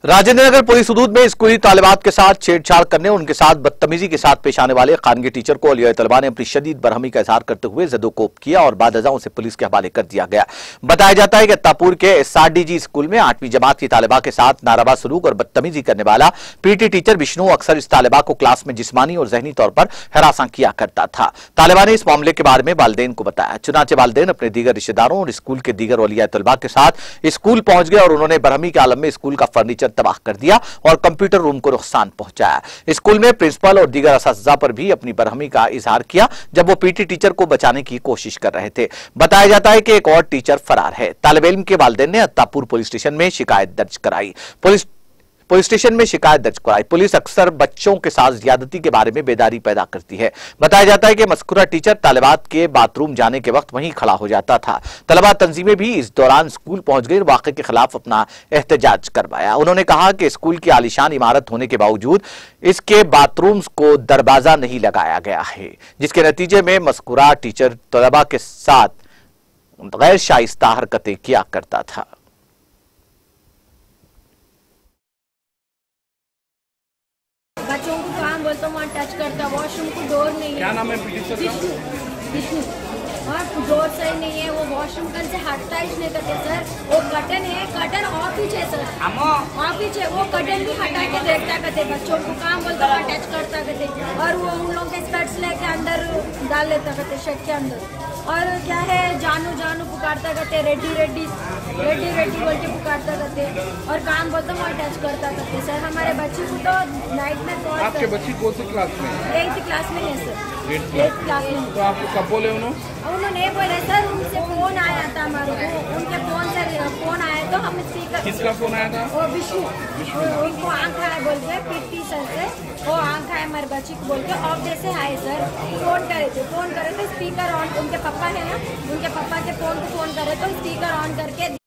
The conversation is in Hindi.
राजेंद्र नगर पुलिस हदूद में स्कूली तालिबात के साथ छेड़छाड़ करने और उनके साथ बदतमीजी के साथ पेश आने वाले खानगी टीचर को औलिया तलबा ने अपनी शदीद बरहमी का इजहार करते हुए जदोकोब किया और बाद अज़ा उसे पुलिस के हवाले कर दिया गया। बताया जाता है कि अत्तापुर के SRDG स्कूल में 8वीं जमात की तालिबा के साथ नारावा सलूक और बदतमीजी करने वाला PT टीचर विष्णु अक्सर इस तालिबा को क्लास में जिस्मानी और जहनी तौर पर हरासा किया करता था। तालिबा ने इस मामले के बारे में वालिदैन को बताया। चुनाचे वालिदैन अपने दीगर रिश्तेदारों और स्कूल के दीगर औलिया तलबा के साथ स्कूल पहुंच गए और उन्होंने बरहमी के आलम में स्कूल का फर्नीचर तबाह कर दिया और कंप्यूटर रूम को नुकसान पहुंचाया। स्कूल में प्रिंसिपल और दीगर असातिज़ा पर भी अपनी बरहमी का इजहार किया जब वो PT टीचर को बचाने की कोशिश कर रहे थे। बताया जाता है कि एक और टीचर फरार है। तालिब इल्म के वालिदैन ने अत्तापुर पुलिस स्टेशन में शिकायत दर्ज कराई। पुलिस अक्सर बच्चों के साथ ज्यादती के बारे में बेदारी पैदा करती है। बताया जाता है कि मज़कूरा टीचर तालिबात के बाथरूम जाने के वक्त वहीं खड़ा हो जाता था। तलबा तंजीमें भी इस दौरान स्कूल पहुंच गई और वाक़े के खिलाफ अपना एहतजाज करवाया। उन्होंने कहा कि स्कूल की आलीशान इमारत होने के बावजूद इसके बाथरूम्स को दरवाजा नहीं लगाया गया है, जिसके नतीजे में मज़कूरा टीचर तलबा के साथ गैर शाइस्ता हरकतें किया करता था। बच्चों को काम बोलते वहाँ टच करता, वॉशरूम को डोर नहीं है। क्या नाम है PT सर का? विष्णु। हाँ, डोर सही नहीं है, वो वॉशरूम कर से हटता ही नहीं करते सर। वो कर्टन है, कर्टन और पीछे सर, और पीछे वो कर्टन भी हटा के देखता करते, बच्चों को काम बोलते वहाँ टच करता करते और वो उन लोगों के स्कर्ट्स लेके अंदर डाल लेता करते शर्ट के अंदर। और क्या है, जानू जानू पुकारता करते, रेड्डी रेड्डी रेड्डी रेड्डी बोल के पुकारता करते और काम बोलते वहाँ टच करता करते सर। हमारे बच्चे को तो नाइट में कॉल। आपके बच्ची कौन सी क्लास में? 8th क्लास में है सर। 8th क्लास में। तो आपको कब बोले उन्होंने बोले सर, उनसे फोन आया था हमारे को, उनके फोन से फोन आया तो हम स्पीकर। किसका फोन आया था? वो विष्णु। उनको आंख आया बोल के PT सर से, वो आंख आया हमारे बच्ची को बोल के ऑफ डे से आए सर। फोन करे थे स्पीकर ऑन, उनके पापा है ना, उनके पापा के फोन को फोन करे तो स्पीकर ऑन करके